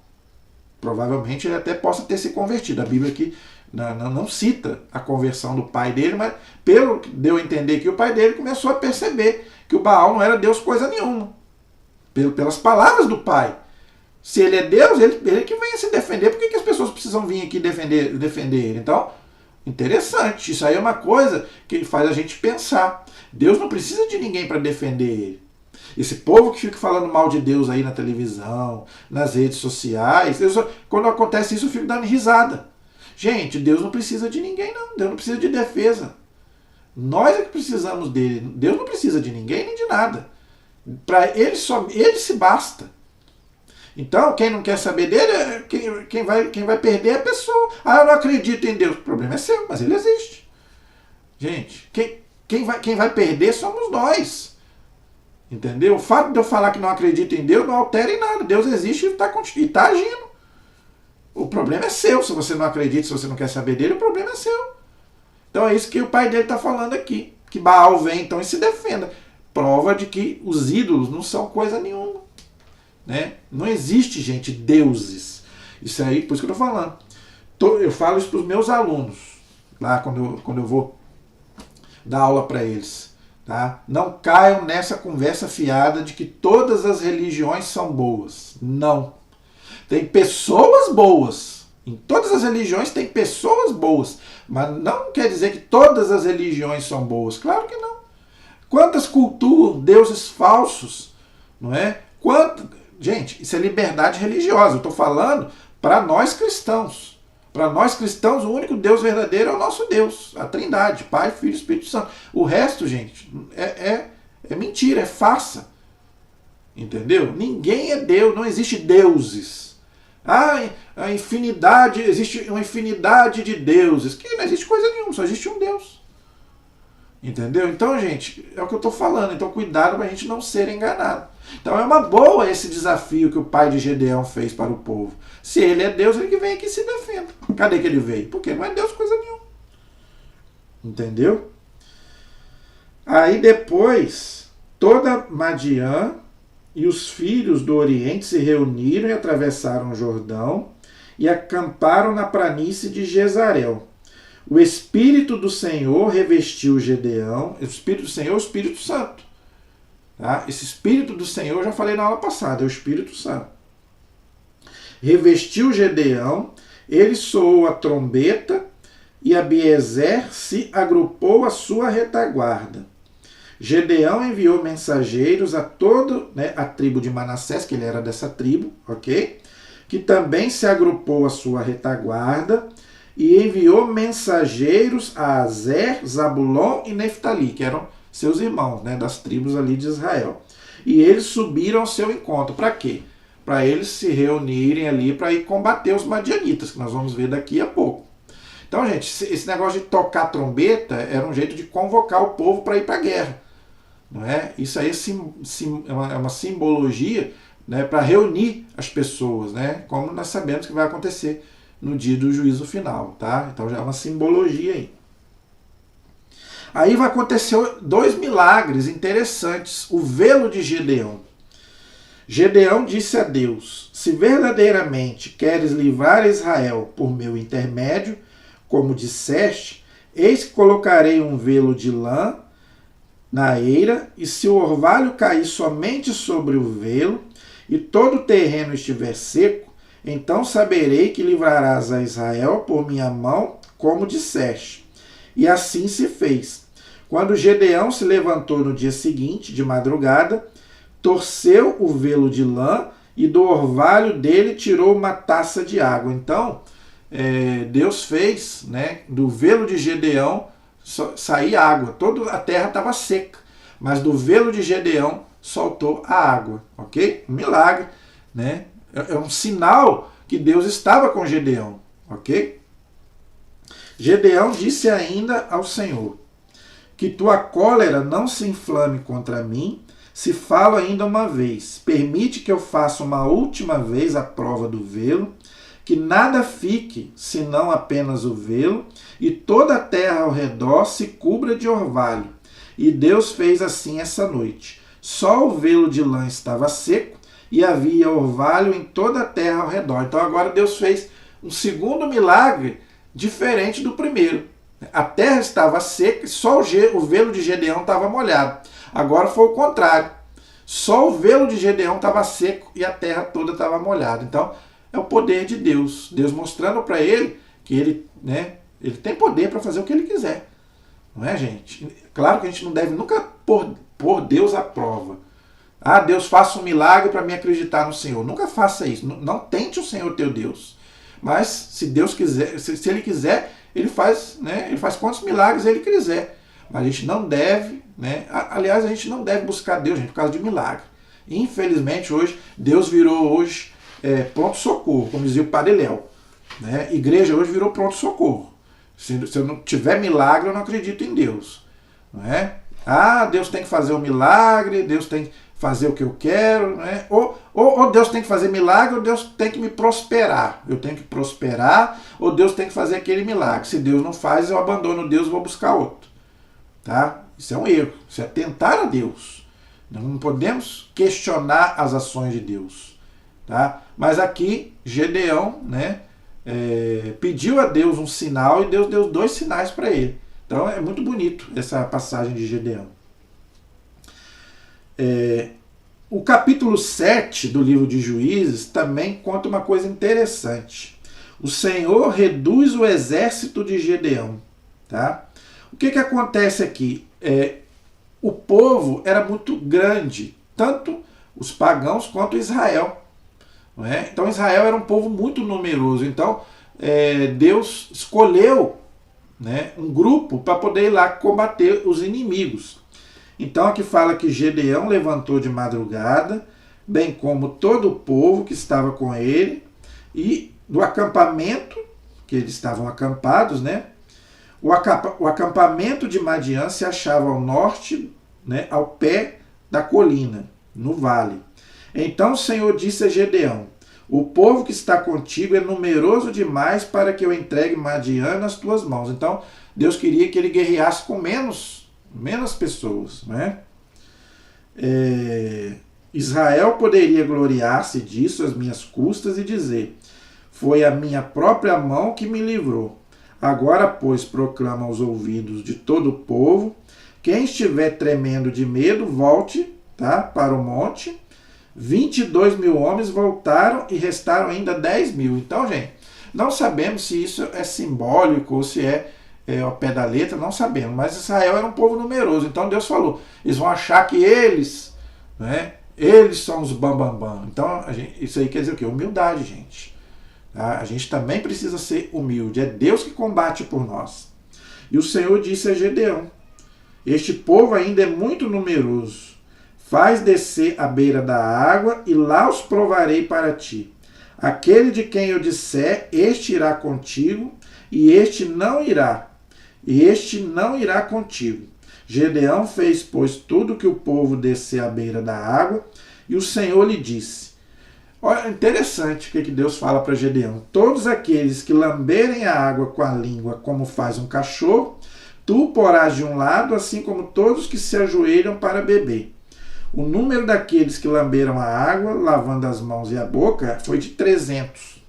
Provavelmente ele até possa ter se convertido. A Bíblia aqui não cita a conversão do pai dele, mas pelo que deu a entender que o pai dele começou a perceber que o Baal não era Deus coisa nenhuma. Pelas palavras do pai. Se ele é Deus, ele que venha se defender. Por que as pessoas precisam vir aqui defender ele? Então, interessante. Isso aí é uma coisa que faz a gente pensar. Deus não precisa de ninguém para defender ele. Esse povo que fica falando mal de Deus aí na televisão, nas redes sociais, quando acontece isso eu fico dando risada. Gente, Deus não precisa de ninguém não. Deus não precisa de defesa. Nós é que precisamos dele. Deus não precisa de ninguém nem de nada. Para ele se basta. Então, quem não quer saber dele, quem vai perder é a pessoa. Eu não acredito em Deus. O problema é seu, mas ele existe. Gente, quem vai perder somos nós. Entendeu? O fato de eu falar que não acredito em Deus não altera em nada. Deus existe e está agindo. O problema é seu. Se você não acredita, se você não quer saber dele, o problema é seu. Então é isso que o pai dele está falando aqui. Que Baal vem então e se defenda. Prova de que os ídolos não são coisa nenhuma. Né? Não existe, gente, deuses. Isso aí, por isso que eu estou falando. Eu falo isso para os meus alunos, lá quando eu vou dar aula para eles. Tá? Não caiam nessa conversa fiada de que todas as religiões são boas. Não. Tem pessoas boas. Em todas as religiões tem pessoas boas. Mas não quer dizer que todas as religiões são boas. Claro que não. Quantas cultuam deuses falsos, não é? Gente, isso é liberdade religiosa. Eu estou falando para nós cristãos. Para nós cristãos, o único Deus verdadeiro é o nosso Deus, a Trindade, Pai, Filho e Espírito Santo. O resto, gente, é mentira, é farsa. Entendeu? Ninguém é Deus, não existe deuses. A infinidade, existe uma infinidade de deuses. Que não existe coisa nenhuma, só existe um Deus. Entendeu? Então, gente, é o que eu estou falando. Então, cuidado para a gente não ser enganado. Então, é uma boa esse desafio que o pai de Gedeão fez para o povo. Se ele é Deus, ele que vem aqui e se defenda. Cadê que ele veio? Porque não é Deus coisa nenhuma. Entendeu? Aí depois, toda Madiã e os filhos do Oriente se reuniram e atravessaram o Jordão e acamparam na planície de Jezarel. O Espírito do Senhor revestiu Gedeão. O Espírito do Senhor é o Espírito Santo. Tá? Esse Espírito do Senhor, eu já falei na aula passada, é o Espírito Santo. Revestiu Gedeão, ele soou a trombeta e Abiezer se agrupou à sua retaguarda. Gedeão enviou mensageiros a toda a tribo de Manassés, que ele era dessa tribo, ok? Que também se agrupou à sua retaguarda, e enviou mensageiros a Azer, Zabulon e Neftali, que eram seus irmãos, das tribos ali de Israel. E eles subiram ao seu encontro. Para quê? Para eles se reunirem ali para ir combater os madianitas, que nós vamos ver daqui a pouco. Então, gente, esse negócio de tocar trombeta era um jeito de convocar o povo para ir para a guerra. Não é? Isso aí é uma simbologia, para reunir as pessoas, como nós sabemos que vai acontecer no dia do juízo final. Tá? Então já é uma simbologia aí. Aí vai acontecer 2 milagres interessantes. O velo de Gedeão. Gedeão disse a Deus: se verdadeiramente queres livrar Israel por meu intermédio, como disseste, eis que colocarei um velo de lã na eira, e se o orvalho cair somente sobre o velo, e todo o terreno estiver seco, então saberei que livrarás a Israel por minha mão como disseste. E assim se fez. Quando Gedeão se levantou no dia seguinte, de madrugada, torceu o velo de lã e do orvalho dele tirou uma taça de água. Então, Deus fez, né, do velo de Gedeão sair água. Toda a terra estava seca, mas do velo de Gedeão soltou a água, ok? Um milagre, né? É um sinal que Deus estava com Gedeão, ok? Gedeão disse ainda ao Senhor: que tua cólera não se inflame contra mim, se falo ainda uma vez. Permite que eu faça uma última vez a prova do velo, que nada fique, senão apenas o velo, e toda a terra ao redor se cubra de orvalho. E Deus fez assim essa noite. Só o velo de lã estava seco, e havia orvalho em toda a terra ao redor. Então agora Deus fez um segundo milagre diferente do primeiro. A terra estava seca, só o velo de Gedeão estava molhado. Agora foi o contrário. Só o velo de Gedeão estava seco e a terra toda estava molhada. Então é o poder de Deus. Deus mostrando para ele que ele tem poder para fazer o que ele quiser. Não é, gente? Claro que a gente não deve nunca pôr Deus à prova. Ah, Deus, faça um milagre para me acreditar no Senhor. Nunca faça isso. Não tente o Senhor teu Deus. Mas se Deus quiser, se ele quiser, ele faz, né? Ele faz quantos milagres ele quiser. Mas a gente não deve, né? Aliás, a gente não deve buscar Deus, gente, por causa de milagre. Infelizmente, hoje, Deus virou hoje pronto-socorro, como dizia o Padre Léo. Né? Igreja hoje virou pronto-socorro. Se eu não tiver milagre, eu não acredito em Deus. Não é? Ah, Deus tem que fazer um milagre, Deus tem que fazer o que eu quero, né? Ou Deus tem que fazer milagre, ou Deus tem que me prosperar. Eu tenho que prosperar, ou Deus tem que fazer aquele milagre. Se Deus não faz, eu abandono Deus e vou buscar outro. Tá? Isso é um erro. Isso é tentar a Deus. Não podemos questionar as ações de Deus. Tá? Mas aqui, Gedeão, né, pediu a Deus um sinal e Deus deu 2 sinais para ele. Então é muito bonito essa passagem de Gedeão. O capítulo 7 do livro de Juízes também conta uma coisa interessante. O Senhor reduz o exército de Gedeão. Tá? O que acontece aqui? O povo era muito grande, tanto os pagãos quanto Israel. Não é? Então Israel era um povo muito numeroso. Então Deus escolheu, né, um grupo para poder ir lá combater os inimigos. Então aqui fala que Gedeão levantou de madrugada, bem como todo o povo que estava com ele, e do acampamento, que eles estavam acampados, né? O acampamento de Madian se achava ao norte, né, ao pé da colina, no vale. Então o Senhor disse a Gedeão: o povo que está contigo é numeroso demais para que eu entregue Madian nas tuas mãos. Então Deus queria que ele guerreasse com menos pessoas, né? Israel poderia gloriar-se disso às minhas custas e dizer: foi a minha própria mão que me livrou. Agora, pois, proclama aos ouvidos de todo o povo: quem estiver tremendo de medo, volte, tá, para o monte. 22.000 homens voltaram e restaram ainda 10.000. Então, gente, não sabemos se isso é simbólico ou se é ao pé da letra, não sabemos. Mas Israel era um povo numeroso. Então Deus falou: eles vão achar que eles, né, eles são os bambambam. Então isso aí quer dizer o quê? Humildade, gente. Tá? A gente também precisa ser humilde. É Deus que combate por nós. E o Senhor disse a Gedeão: este povo ainda é muito numeroso. Faz descer à beira da água e lá os provarei para ti. Aquele de quem eu disser, este irá contigo, e este não irá. E este não irá contigo. Gedeão fez, pois, tudo que o povo descer à beira da água, e o Senhor lhe disse. Olha, interessante o que Deus fala para Gedeão: todos aqueles que lamberem a água com a língua, como faz um cachorro, tu porás de um lado, assim como todos que se ajoelham para beber. O número daqueles que lamberam a água, lavando as mãos e a boca, foi de 300.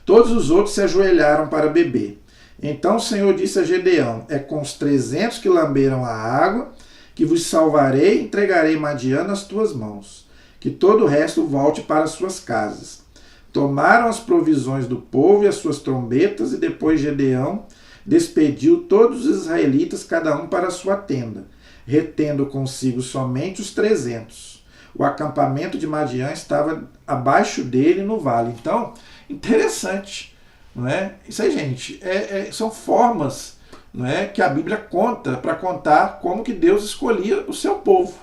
Todos os outros se ajoelharam para beber. Então o Senhor disse a Gedeão: é com os 300 que lamberam a água que vos salvarei e entregarei Madian nas tuas mãos. Que todo o resto volte para suas casas. Tomaram as provisões do povo e as suas trombetas, e depois Gedeão despediu todos os israelitas, cada um para a sua tenda, retendo consigo somente os 300. O acampamento de Madiã estava abaixo dele no vale. Então, interessante, não é? Isso aí, gente, são formas, não é, que a Bíblia conta para contar como que Deus escolhia o seu povo.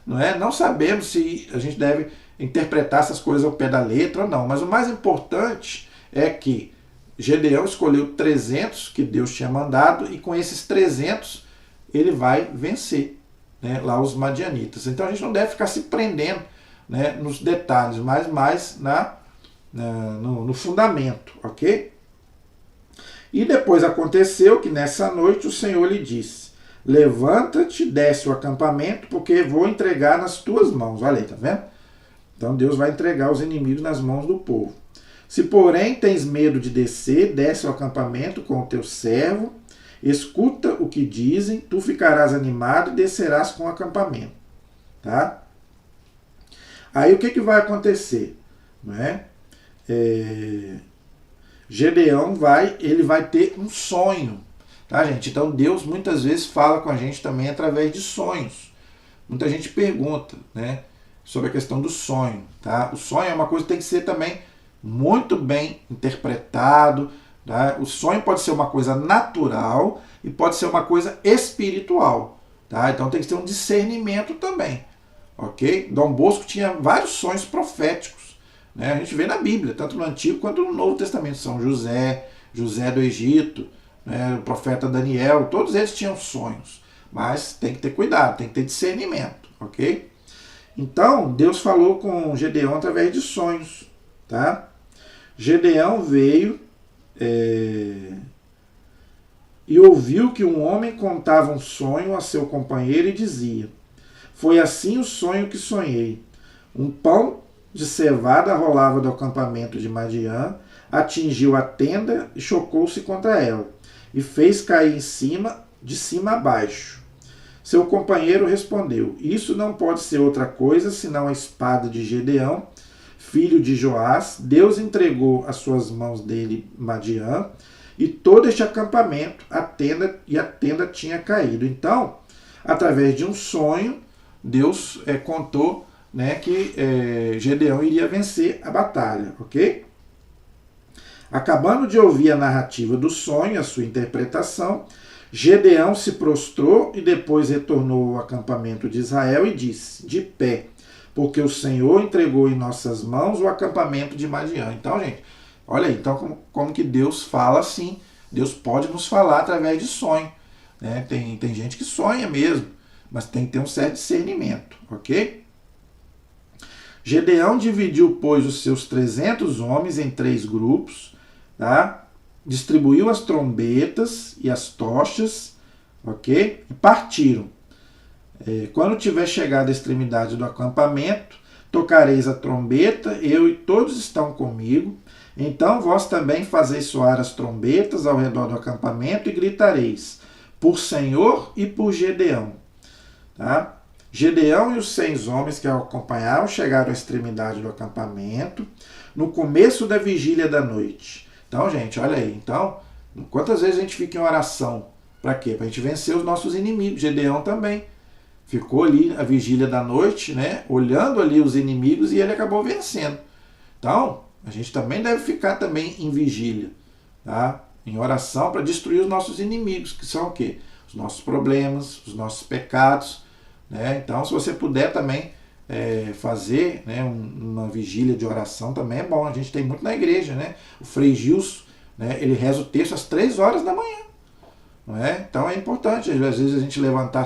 Não é? Não sabemos se a gente deve interpretar essas coisas ao pé da letra ou não, mas o mais importante é que Gedeão escolheu 300 que Deus tinha mandado, e com esses 300 ele vai vencer, né, lá os madianitas. Então a gente não deve ficar se prendendo, né, nos detalhes, mas mais no fundamento, ok? E depois aconteceu que nessa noite o Senhor lhe disse: levanta-te, desce o acampamento, porque vou entregar nas tuas mãos. Olha aí, tá vendo? Então Deus vai entregar os inimigos nas mãos do povo. Se, porém, tens medo de descer, desce ao acampamento com o teu servo, escuta o que dizem, tu ficarás animado e descerás com o acampamento. Tá? Aí o que vai acontecer? Não é? Gedeão vai ter um sonho. Tá, gente? Então Deus muitas vezes fala com a gente também através de sonhos. Muita gente pergunta, né, sobre a questão do sonho. Tá? O sonho é uma coisa que tem que ser também muito bem interpretado. Tá? O sonho pode ser uma coisa natural e pode ser uma coisa espiritual. Tá? Então tem que ter um discernimento também. Ok? Dom Bosco tinha vários sonhos proféticos. Né? A gente vê na Bíblia, tanto no Antigo quanto no Novo Testamento. São José do Egito, né, o profeta Daniel, todos eles tinham sonhos, mas tem que ter cuidado, tem que ter discernimento, ok? Então, Deus falou com Gedeão através de sonhos, tá? Gedeão veio e ouviu que um homem contava um sonho a seu companheiro e dizia: foi assim o sonho que sonhei. Um pão de cevada rolava do acampamento de Madiã, atingiu a tenda e chocou-se contra ela, e fez cair de cima a baixo. Seu companheiro respondeu: isso não pode ser outra coisa senão a espada de Gedeão, filho de Joás. Deus entregou às suas mãos dele Madiã e todo este acampamento, a tenda tinha caído. Então, através de um sonho, Deus contou, né, que Gedeão iria vencer a batalha, ok? Acabando de ouvir a narrativa do sonho, a sua interpretação, Gedeão se prostrou e depois retornou ao acampamento de Israel e disse: de pé, porque o Senhor entregou em nossas mãos o acampamento de Madiã. Então, gente, olha aí, então como que Deus fala assim? Deus pode nos falar através de sonho. Né? Tem gente que sonha mesmo, mas tem que ter um certo discernimento, ok? Gedeão dividiu, pois, os seus 300 homens em 3 grupos, tá? Distribuiu as trombetas e as tochas, ok? E partiram. Quando tiver chegado à extremidade do acampamento, tocareis a trombeta, eu e todos estão comigo. Então vós também fazeis soar as trombetas ao redor do acampamento e gritareis: por Senhor e por Gedeão. Tá? Gedeão e os 100 homens que o acompanhavam chegaram à extremidade do acampamento no começo da vigília da noite. Então, gente, olha aí. Então, quantas vezes a gente fica em oração? Para quê? Para a gente vencer os nossos inimigos. Gedeão também ficou ali a vigília da noite, né, olhando ali os inimigos, e ele acabou vencendo. Então, a gente também deve ficar também em vigília, tá? Em oração para destruir os nossos inimigos, que são o quê? Os nossos problemas, os nossos pecados. Né? Então, se você puder também fazer, né, uma vigília de oração, também é bom. A gente tem muito na igreja, né? O Frei Gilson, né, ele reza o texto às 3 horas da manhã. Não é? Então é importante, às vezes, a gente levantar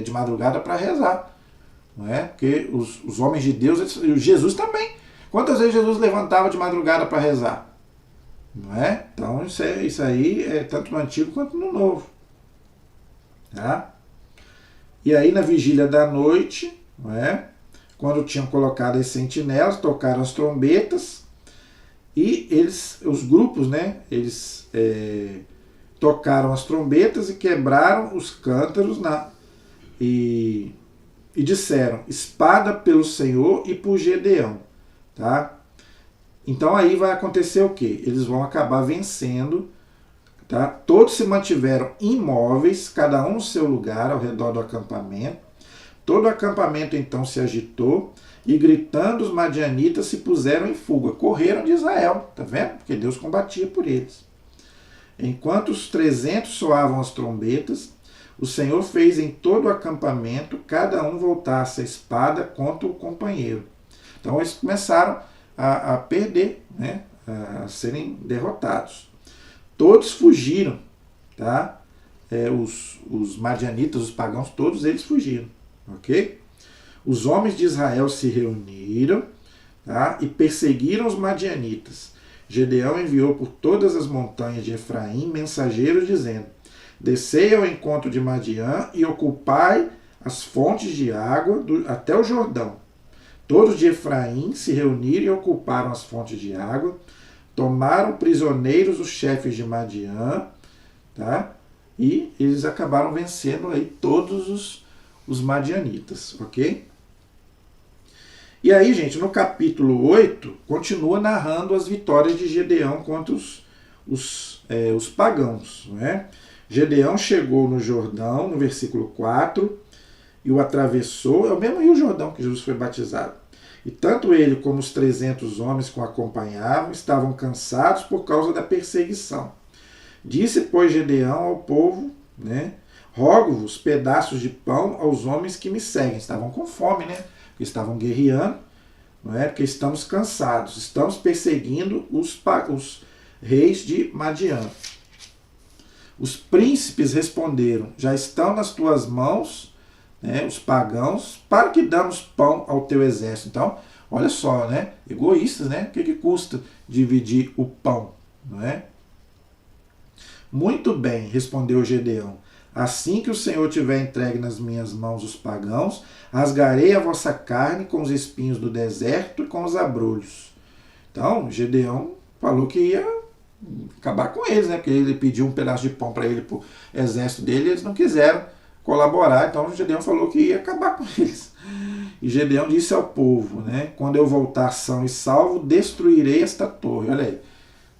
de madrugada para rezar. Não é? Porque os homens de Deus, Jesus também. Quantas vezes Jesus levantava de madrugada para rezar? Não é? Então isso aí é tanto no Antigo quanto no Novo. Tá? E aí na vigília da noite, não é? Quando tinham colocado as sentinelas, tocaram as trombetas, e os grupos, né? Eles tocaram as trombetas e quebraram os cântaros e disseram: espada pelo Senhor e por Gedeão. Tá? Então aí vai acontecer o quê? Eles vão acabar vencendo, tá? Todos se mantiveram imóveis, cada um no seu lugar ao redor do acampamento. Todo o acampamento então se agitou e gritando os madianitas se puseram em fuga, correram de Israel, tá vendo? Porque Deus combatia por eles. Enquanto os 300 soavam as trombetas, o Senhor fez em todo o acampamento cada um voltasse a espada contra o companheiro. Então eles começaram a perder, né? A serem derrotados. Todos fugiram, tá? Os madianitas, os pagãos, todos eles fugiram, ok? Os homens de Israel se reuniram, tá? E perseguiram os madianitas. Gedeão enviou por todas as montanhas de Efraim mensageiros dizendo: descei ao encontro de Madiã e ocupai as fontes de água até o Jordão. Todos de Efraim se reuniram e ocuparam as fontes de água, tomaram prisioneiros os chefes de Madiã, tá? E eles acabaram vencendo aí todos os madianitas, ok? E aí, gente, no capítulo 8, continua narrando as vitórias de Gedeão contra os pagãos, né? Gedeão chegou no Jordão, no versículo 4, e o atravessou, é o mesmo Rio Jordão que Jesus foi batizado. E tanto ele como os 300 homens que o acompanhavam estavam cansados por causa da perseguição. Disse, pois, Gedeão ao povo, né, rogo-vos pedaços de pão aos homens que me seguem. Estavam com fome, né? Porque estavam guerreando, não é? Porque estamos cansados, estamos perseguindo os reis de Madiã. Os príncipes responderam: já estão nas tuas mãos, né, os pagãos, para que damos pão ao teu exército. Então, olha só, né? Egoístas, né? O que custa dividir o pão, não é? Muito bem, respondeu Gedeão. Assim que o Senhor tiver entregue nas minhas mãos os pagãos, rasgarei a vossa carne com os espinhos do deserto e com os abrolhos. Então, Gedeão falou que ia acabar com eles, né? Porque ele pediu um pedaço de pão para ele, para o exército dele, e eles não quiseram colaborar. Então, Gedeão falou que ia acabar com eles. E Gedeão disse ao povo, né? Quando eu voltar são e salvo, destruirei esta torre. Olha aí.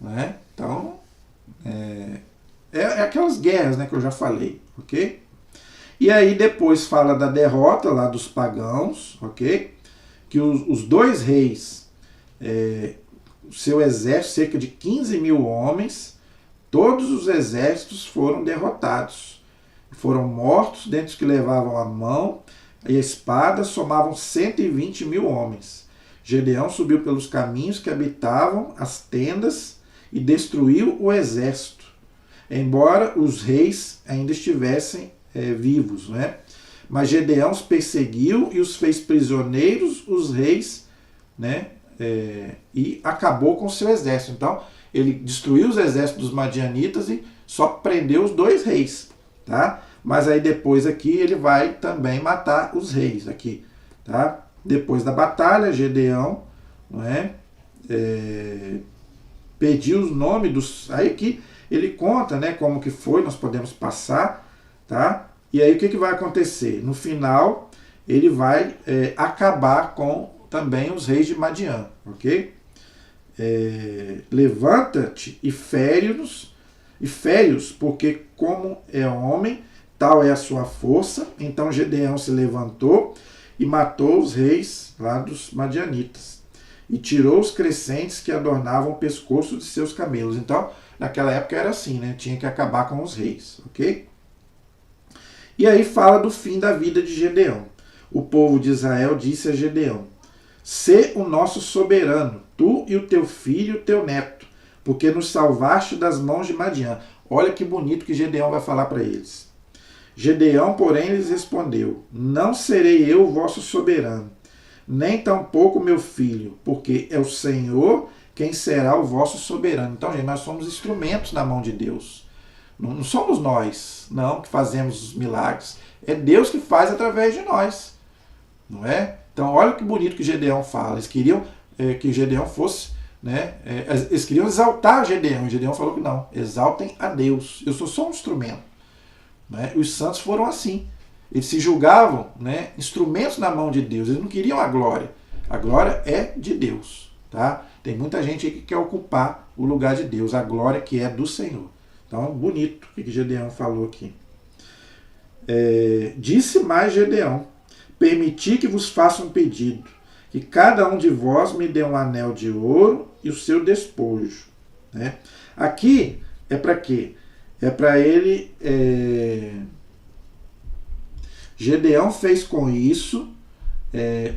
Né? Então, é aquelas guerras, né, que eu já falei, ok? E aí depois fala da derrota lá dos pagãos, ok? Que os dois reis, seu exército, cerca de 15 mil homens, todos os exércitos foram derrotados. Foram mortos, dentre os que levavam a mão e a espada, somavam 120 mil homens. Gedeão subiu pelos caminhos que habitavam as tendas e destruiu o exército, embora os reis ainda estivessem vivos, né? Mas Gedeão os perseguiu e os fez prisioneiros, os reis, né? E acabou com o seu exército. Então, ele destruiu os exércitos dos madianitas e só prendeu os dois reis, tá? Mas aí depois aqui ele vai também matar os reis aqui, tá? Depois da batalha, Gedeão, não é? Pediu os nomes dos... Aí aqui ele conta, né, como que foi, nós podemos passar, tá? E aí o que vai acontecer? No final, ele vai acabar com também os reis de Madiã, ok? Levanta-te e fere-os, porque como é homem, tal é a sua força. Então Gedeão se levantou e matou os reis lá dos madianitas e tirou os crescentes que adornavam o pescoço de seus camelos. Então, naquela época era assim, né? Tinha que acabar com os reis, ok? E aí fala do fim da vida de Gedeão. O povo de Israel disse a Gedeão: sê o nosso soberano, tu e o teu filho e o teu neto, porque nos salvaste das mãos de Madiã. Olha que bonito que Gedeão vai falar para eles. Gedeão, porém, lhes respondeu: não serei eu o vosso soberano, nem tampouco meu filho, porque é o Senhor quem será o vosso soberano. Então, gente, nós somos instrumentos na mão de Deus. Não somos nós, não, que fazemos os milagres. É Deus que faz através de nós. Não é? Então, olha que bonito que Gedeão fala. Eles queriam que Gedeão fosse... né? Eles queriam exaltar Gedeão. Gedeão falou que não. Exaltem a Deus. Eu sou só um instrumento. Né? Os santos foram assim. Eles se julgavam, né, instrumentos na mão de Deus. Eles não queriam a glória. A glória é de Deus. Tá? Tem muita gente aí que quer ocupar o lugar de Deus, a glória que é do Senhor. Então, bonito o que Gedeão falou aqui. Disse mais Gedeão: permiti que vos faça um pedido, que cada um de vós me dê um anel de ouro e o seu despojo. Né? Aqui é para quê? É para ele... Gedeão fez com isso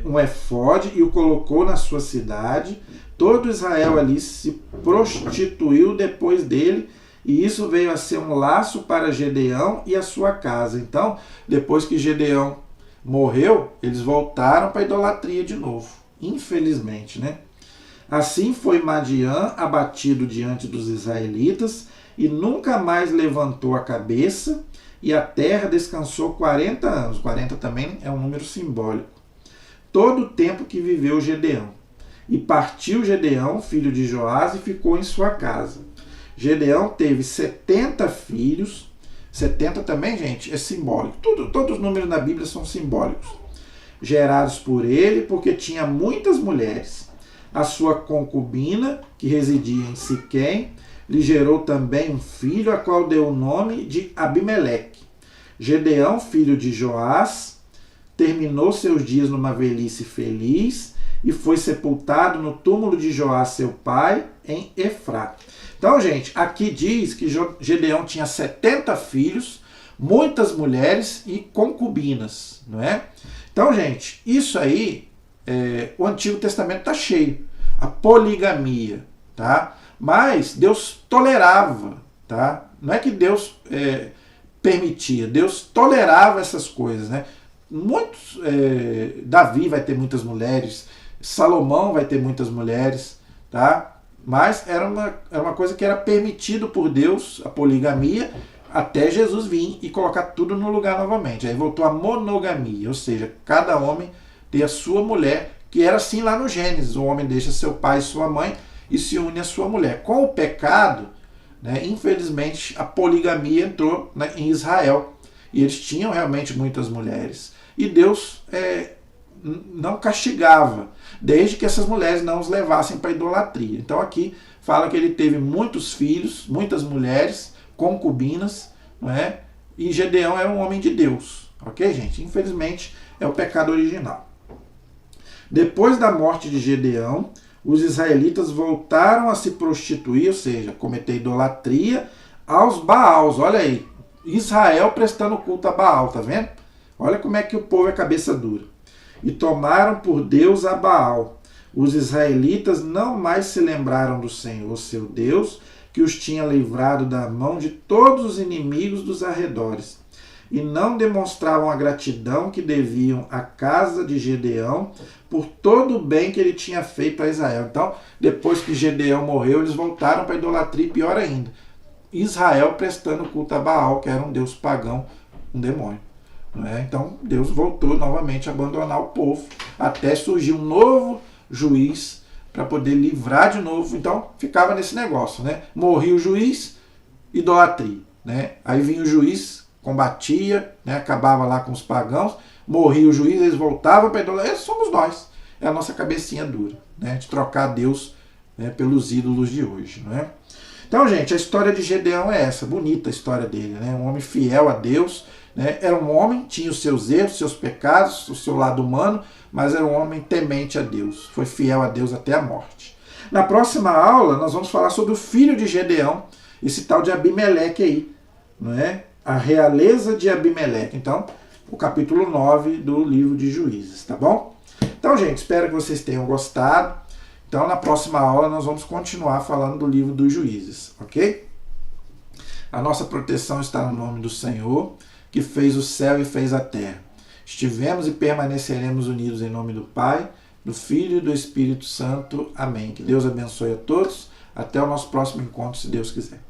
um efode e o colocou na sua cidade. Todo Israel ali se prostituiu depois dele, e isso veio a ser um laço para Gedeão e a sua casa. Então, depois que Gedeão morreu, eles voltaram para a idolatria de novo, infelizmente, né? Assim foi Madiã abatido diante dos israelitas e nunca mais levantou a cabeça, e a terra descansou 40 anos. 40 também é um número simbólico. Todo o tempo que viveu Gedeão. E partiu Gedeão, filho de Joás, e ficou em sua casa. Gedeão teve 70 filhos. 70 também, gente, é simbólico. Todos os números na Bíblia são simbólicos. Gerados por ele, porque tinha muitas mulheres. A sua concubina, que residia em Siquém, lhe gerou também um filho, a qual deu o nome de Abimeleque. Gedeão, filho de Joás, terminou seus dias numa velhice feliz e foi sepultado no túmulo de Joás, seu pai, em Efrata. Então, gente, aqui diz que Gedeão tinha 70 filhos, muitas mulheres e concubinas, não é? Então, gente, isso aí, o Antigo Testamento está cheio. A poligamia, tá? Mas Deus tolerava, tá? Não é que Deus permitia, Deus tolerava essas coisas, né? Davi vai ter muitas mulheres, Salomão vai ter muitas mulheres, tá? Mas era uma coisa que era permitido por Deus, a poligamia, até Jesus vir e colocar tudo no lugar novamente. Aí voltou a monogamia, ou seja, cada homem ter a sua mulher, que era assim lá no Gênesis. O homem deixa seu pai e sua mãe e se une à sua mulher. Com o pecado, né, infelizmente, a poligamia entrou em Israel. E eles tinham realmente muitas mulheres. E Deus não castigava, desde que essas mulheres não os levassem para a idolatria. Então aqui fala que ele teve muitos filhos, muitas mulheres, concubinas, não é? E Gedeão era um homem de Deus. Ok, gente? Infelizmente, é o pecado original. Depois da morte de Gedeão, os israelitas voltaram a se prostituir, ou seja, cometer idolatria aos Baals. Olha aí, Israel prestando culto a Baal, tá vendo? Olha como é que o povo é cabeça dura. E tomaram por Deus a Baal. Os israelitas não mais se lembraram do Senhor, seu Deus, que os tinha livrado da mão de todos os inimigos dos arredores. E não demonstravam a gratidão que deviam à casa de Gedeão por todo o bem que ele tinha feito a Israel. Então, depois que Gedeão morreu, eles voltaram para a idolatria, e pior ainda, Israel prestando culto a Baal, que era um deus pagão, um demônio. Não é? Então, Deus voltou novamente a abandonar o povo, até surgir um novo juiz para poder livrar de novo. Então, ficava nesse negócio, né? Morria o juiz, idolatria, né? Aí vinha o juiz, combatia, né? Acabava lá com os pagãos, morria o juiz, eles voltavam para a idolatria. Esses somos nós, é a nossa cabecinha dura, né? De trocar Deus, né, pelos ídolos de hoje, não é? Então, gente, a história de Gedeão é essa, bonita a história dele, né? Um homem fiel a Deus, né? Era um homem, tinha os seus erros, seus pecados, o seu lado humano, mas era um homem temente a Deus, foi fiel a Deus até a morte. Na próxima aula, nós vamos falar sobre o filho de Gedeão, esse tal de Abimeleque aí, não é? A realeza de Abimeleque. Então, o capítulo 9 do livro de Juízes, tá bom? Então, gente, espero que vocês tenham gostado. Então, na próxima aula, nós vamos continuar falando do livro dos Juízes, ok? A nossa proteção está no nome do Senhor, que fez o céu e fez a terra. Estivemos e permaneceremos unidos em nome do Pai, do Filho e do Espírito Santo. Amém. Que Deus abençoe a todos. Até o nosso próximo encontro, se Deus quiser.